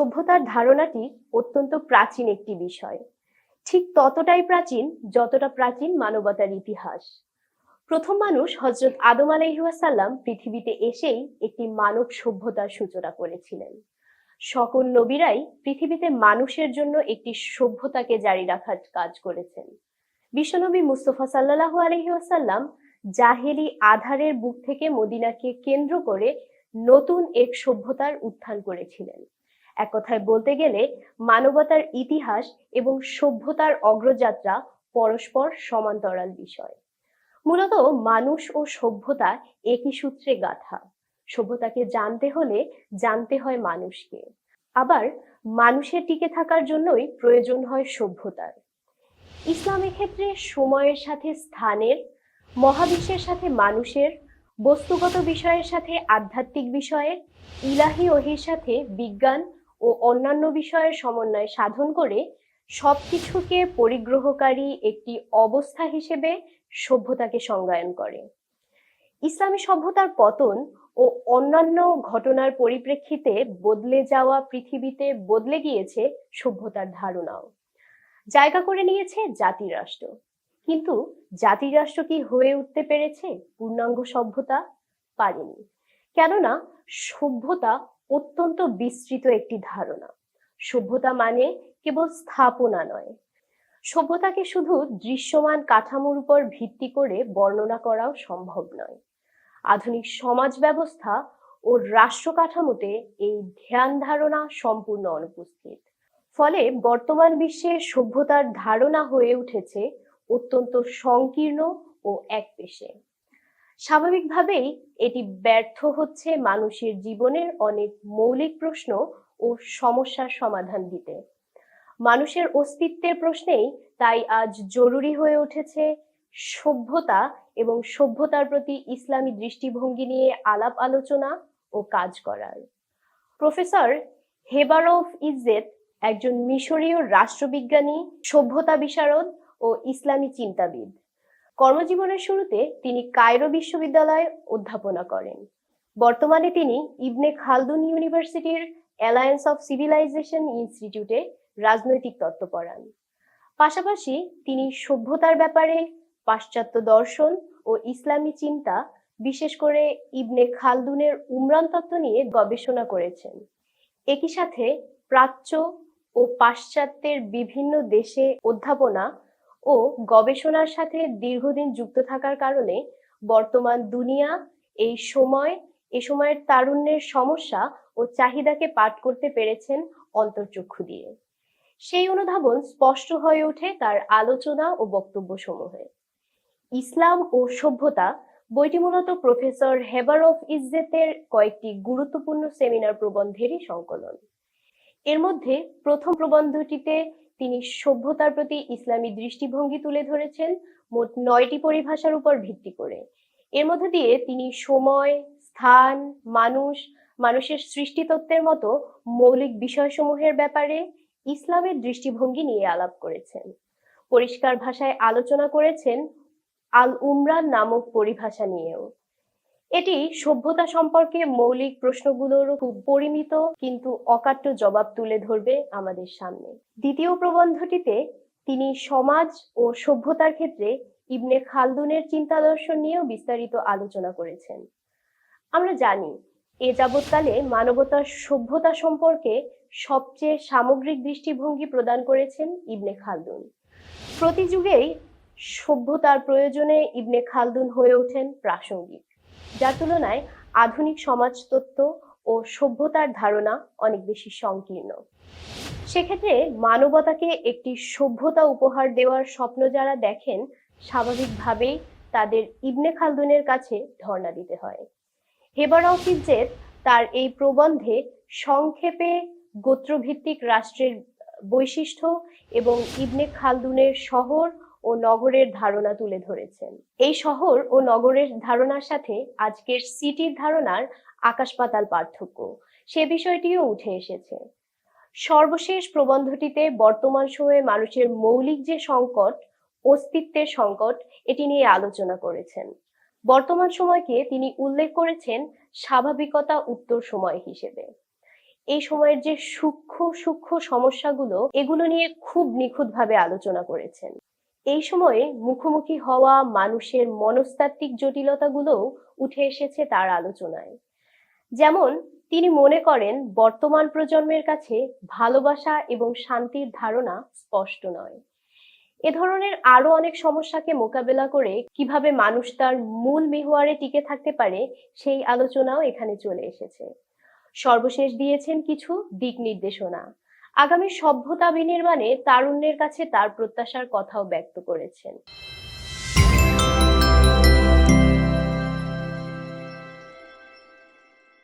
সভ্যতার ধারণাটি অত্যন্ত প্রাচীন একটি বিষয়। ঠিক ততটাই প্রাচীন যতটা প্রাচীন মানবতার ইতিহাস। প্রথম মানুষ হযরত আদম আলাইহিস পৃথিবীতে এসেই একটি মানব সভ্যতার সূচনা করেছিলেন। সকল নবীরাই পৃথিবীতে মানুষের জন্য একটি সভ্যতাকে জারি রাখার কাজ করেছেন। বিশ্বনবী মুস্তাফা সাল্লাল্লাহু আলাইহি ওয়াসাল্লাম জাহেলি আধারের বুক থেকে মদিনাকে কেন্দ্র করে নতুন এক সভ্যতার উত্থান করেছিলেন। এক কথায় বলতে গেলে মানবতার ইতিহাস এবং সভ্যতার অগ্রযাত্রা পরস্পর সমান্তরাল বিষয়। মূলত মানুষ ও সভ্যতা একই সূত্রে গাঁথা। সভ্যতাকে জানতে হলে জানতে হয় মানুষকে। আবার মানুষের টিকে থাকার জন্যই প্রয়োজন হয় সভ্যতার। ইসলামের ক্ষেত্রে সময়ের সাথে স্থানের, মহাবিশ্বের সাথে মানুষের, বস্তুগত বিষয়ের সাথে আধ্যাত্মিক বিষয়ের, ইলাহি ওহির সাথে বিজ্ঞান ও অন্যান্য বিষয়ের সমন্বয় সাধন করে সবকিছুকে পরিগ্রহকারী একটি অবস্থা হিসেবে সভ্যতাকে সংজ্ঞায়ন করে। ইসলামী সভ্যতার পতন ও অন্যান্য ঘটনার পরিপ্রেক্ষিতে বদলে যাওয়া পৃথিবীতে বদলে গিয়েছে সভ্যতার ধারণাও। জায়গা করে নিয়েছে জাতিরাষ্ট্র। কিন্তু জাতিরাষ্ট্র কি হয়ে উঠতে পেরেছে পূর্ণাঙ্গ সভ্যতা? পারেনি। কেননা সভ্যতা অত্যন্ত বিস্তৃত একটি ধারণা। সভ্যতা মানে কেবল স্থাপনা নয়। সভ্যতাকে শুধু দৃশ্যমান কাঠামোর উপর ভিত্তি করে বর্ণনা করাও সম্ভব নয়। আধুনিক সমাজ ব্যবস্থা ও রাষ্ট্র কাঠামোতে এই ধ্যান ধারণা সম্পূর্ণ অনুপস্থিত। ফলে বর্তমান বিশ্বে সভ্যতার ধারণা হয়ে উঠেছে অত্যন্ত সংকীর্ণ ও একপেশে। স্বাভাবিকভাবেই এটি ব্যর্থ হচ্ছে মানুষের জীবনের অনেক মৌলিক প্রশ্ন ও সমস্যার সমাধান দিতে। মানুষের অস্তিত্বের প্রশ্নেই তাই আজ জরুরি হয়ে উঠেছে সভ্যতা এবং সভ্যতার প্রতি ইসলামী দৃষ্টিভঙ্গি নিয়ে আলাপ আলোচনা ও কাজ করার। প্রফেসর হেবারফ ইজ্জেত একজন মিশরীয় রাষ্ট্রবিজ্ঞানী, সভ্যতা বিশারদ ও ইসলামী চিন্তাবিদ। কর্মজীবনের শুরুতে তিনি কায়রো বিশ্ববিদ্যালয়ে অধ্যাপনা করেন। বর্তমানে তিনি ইবনে খালদুন ইউনিভার্সিটির অ্যালায়েন্স অফ সিভিলাইজেশন ইনস্টিটিউটে রাজনৈতিক তত্ত্ব পড়ান। পাশাপাশি তিনি সভ্যতার ব্যাপারে পাশ্চাত্য দর্শন ও ইসলামী চিন্তা, বিশেষ করে ইবনে খালদুনের উমরান তত্ত্ব নিয়ে গবেষণা করেছেন। একই সাথে প্রাচ্য ও পাশ্চাত্যের বিভিন্ন দেশে অধ্যাপনা ও গবেষণার সাথে দীর্ঘদিন যুক্ত থাকার কারণে বর্তমান দুনিয়া এ সময়ের তারুণ্যের সমস্যা ও চাহিদাকে পাঠ করতে পেরেছেন অন্তর্চক্ষু দিয়ে। সেই অনুধাবন স্পষ্ট হয়ে ওঠে তার আলোচনা ও বক্তব্য সমূহে। ইসলাম ও সভ্যতা বইটি মূলত প্রফেসর হেবারফ ইজ্জেতের কয়েকটি গুরুত্বপূর্ণ সেমিনার প্রবন্ধেরই সংকলন। এর মধ্যে প্রথম প্রবন্ধটিতে তিনি সভ্যতার প্রতি ইসলামী দৃষ্টিভঙ্গি তুলে ধরেছেন মোট 9টি পরিভাষার উপর ভিত্তি করে। এর মধ্যে দিয়ে তিনি সময়, স্থান, মানুষের সৃষ্টিতত্ত্বের মতো মৌলিক বিষয়সমূহের ব্যাপারে ইসলামের দৃষ্টিভঙ্গি নিয়ে আলাপ করেছেন। পরিষ্কার ভাষায় আলোচনা করেছেন আল উমরান নামক পরিভাষা নিয়েও। এটি সভ্যতা সম্পর্কে মৌলিক প্রশ্নগুলোর খুব পরিমিত কিন্তু অকাট্য জবাব তুলে ধরবে আমাদের সামনে। দ্বিতীয় প্রবন্ধটিতে তিনি সমাজ ও সভ্যতার ক্ষেত্রে ইবনে খালদুনের চিন্তা দর্শন নিয়েও বিস্তারিত আলোচনা করেছেন। আমরা জানি এ যাবৎকালে মানবতার সভ্যতা সম্পর্কে সবচেয়ে সামগ্রিক দৃষ্টিভঙ্গি প্রদান করেছেন ইবনে খালদুন। প্রতি যুগেই সভ্যতার প্রয়োজনে ইবনে খালদুন হয়ে ওঠেন প্রাসঙ্গিক, যার তুলনায় আধুনিক সমাজতত্ত্ব ও সভ্যতার ধারণা অনেক বেশি সংকীর্ণ। সেক্ষেত্রে মানবতাকে একটি সভ্যতা উপহার দেওয়ার স্বপ্ন যারা দেখেন, স্বাভাবিকভাবেই তাদের ইবনে খালদুনের কাছে ধর্ণা দিতে হয়। হেবারফ ইজ্জেত তার এই প্রবন্ধে সংক্ষেপে গোত্রভিত্তিক রাষ্ট্রের বৈশিষ্ট্য এবং ইবনে খালদুনের শহর ও নগরের ধারণা তুলে ধরেছেন। এই শহর ও নগরের ধারণার সাথে আজকের সিটির ধারণার আকাশ পাতাল পার্থক্য, সে বিষয়টিও উঠে এসেছে। সর্বশেষ প্রবন্ধটিতে বর্তমান সময়ে মানুষের মৌলিক যে সংকট, অস্তিত্বের সংকট, এটি নিয়ে আলোচনা করেছেন। বর্তমান সময়কে তিনি উল্লেখ করেছেন স্বাভাবিকতা উত্তর সময় হিসেবে। এই সময়ের যে সূক্ষ্ম সূক্ষ্ম সমস্যাগুলো, এগুলো নিয়ে খুব নিখুঁতভাবে আলোচনা করেছেন। এই সময়ে মুখোমুখি হওয়া মানুষের মনস্তাত্ত্বিক জটিলতাগুলোও উঠে এসেছে তার আলোচনায়। যেমন, তিনি মনে করেন বর্তমান প্রজন্মের কাছে ভালোবাসা এবং শান্তির ধারণা স্পষ্ট নয়। এ ধরনের আরো অনেক সমস্যাকে মোকাবেলা করে কিভাবে মানুষ তার মূল মিহওয়ারে টিকে থাকতে পারে, সেই আলোচনাও এখানে চলে এসেছে। সর্বশেষ দিয়েছেন কিছু দিক নির্দেশনা। আগামী সভ্যতা বিনির্মাণে তারুণ্যের কাছে তার প্রত্যাশার কথাও ব্যক্ত করেছেন।